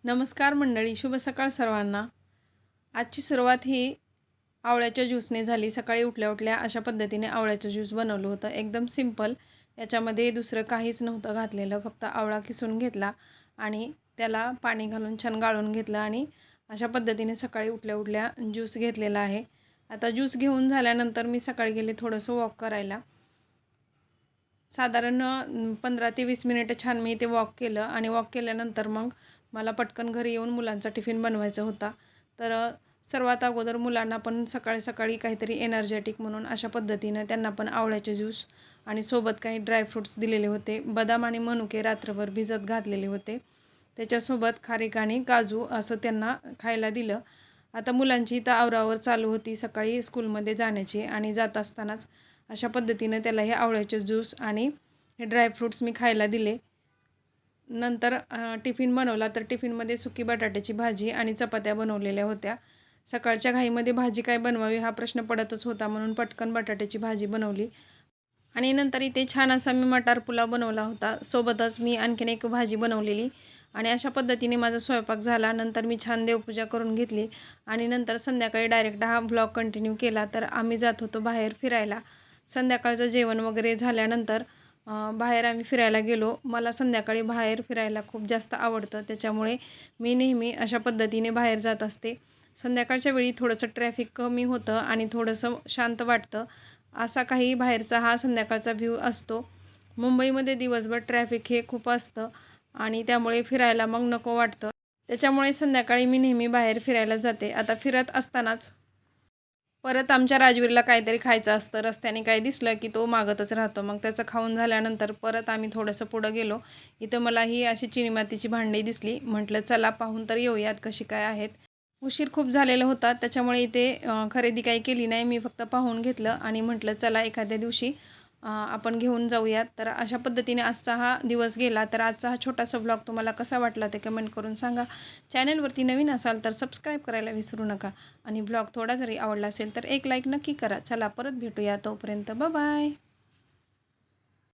नमस्कार मंडळी, शुभ सकाळ सर्वांना. आजची सुरुवात ही आवळ्याच्या ज्यूसने झाली. सकाळी उठल्या-उठल्या अशा पद्धतीने आवळ्याचं ज्यूस बनवलं होतं. एकदम सिंपल. याच्यामध्ये दुसरं काहीच नव्हतं घातलेलं. फक्त आवळा किसून घेतला आणि त्याला पाणी घालून छान गाळून घेतलं आणि अशा पद्धतीने सकाळी उठल्या-उठल्या ज्यूस घेतलेला आहे. आता ज्यूस घेऊन झाल्यानंतर मी सकाळी गेले थोडंसं वॉक करायला. साधारण 15 ते 20 मिनिटं छान मी ते वॉक केलं आणि वॉक केल्यानंतर मग मला पटकन घरी येऊन मुलांचा टिफिन बनवायचा होता. तर सर्वात अगोदर मुलांना पण सकाळी-सकाळी काहीतरी एनर्जेटिक म्हणून अशा पद्धतीनं त्यांना पण आवळ्याचे ज्यूस आणि सोबत काही ड्रायफ्रूट्स दिलेले होते. बदाम आणि मनुके रात्रभर भिजत घातलेले होते. त्याच्यासोबत खारीक आणि काजू असं त्यांना खायला दिलं. आता मुलांची इथं आवरावर चालू होती सकाळी स्कूलमध्ये जाण्याची आणि जात असतानाच अशा पद्धतीनं त्याला हे आवळ्याचे ज्यूस आणि हे ड्रायफ्रूट्स मी खायला दिले. नंतर टिफिन बनवला तर टिफिनमध्ये सुकी बटाट्याची भाजी आणि चपात्या बनवलेल्या होत्या. सकाळच्या घाईमध्ये भाजी काय बनवावी हा प्रश्न पडतच होता म्हणून पटकन बटाट्याची भाजी बनवली. आणि नंतर इथे छान असा मी मटार पुलाव बनवला होता. सोबतच मी आणखीन एक भाजी बनवलेली आणि अशा पद्धतीने माझा स्वयंपाक झाला. नंतर मी छान देवपूजा करून घेतली आणि नंतर संध्याकाळी डायरेक्ट हा व्लॉग कंटिन्यू केला. तर आम्ही जात होतो बाहेर फिरायला. संध्याकाळचं जेवण वगैरे झाल्यानंतर बाहेर आम्ही फिरायला गेलो. मला संध्याकाळी बाहेर फिरायला खूप जास्त आवडतं. त्याच्यामुळे मी नेहमी अशा पद्धतीने बाहेर जात असते. संध्याकाळच्या वेळी थोडंसं ट्रॅफिक कमी होतं आणि थोडंसं शांत वाटतं. असा काही बाहेरचा हा संध्याकाळचा व्ह्यू असतो. मुंबईमध्ये दिवसभर ट्रॅफिक हे खूप असतं आणि त्यामुळे फिरायला मग नको वाटतं. त्याच्यामुळे संध्याकाळी मी नेहमी बाहेर फिरायला जाते. आता फिरत असतानाच परत आमच्या राजवीरला काहीतरी खायचं असतं. रस्त्याने काही दिसलं की तो मागतच राहतो. मग त्याचं खाऊन झाल्यानंतर परत आम्ही थोडंसं पुढं गेलो. इथं मला ही अशी चिनी मातीची भांडी दिसली. म्हटलं चला पाहून तर येऊयात कशी काय आहेत. उशीर खूप झालेला होता त्याच्यामुळे इथे खरेदी काही केली नाही. मी फक्त पाहून घेतलं आणि म्हटलं चला एखाद्या दिवशी आपण घेऊन जाऊयात. तर अशा पद्धतीने आजचा हा दिवस गेला. तर आजचा हा छोटासा ब्लॉग तुम्हाला कसा वाटला ते कमेंट करून सांगा. चॅनलवरती नवीन असाल तर सबस्क्राईब करायला विसरू नका आणि ब्लॉग थोडा जरी आवडला असेल तर एक लाईक नक्की करा. चला परत भेटूया. तोपर्यंत बाय.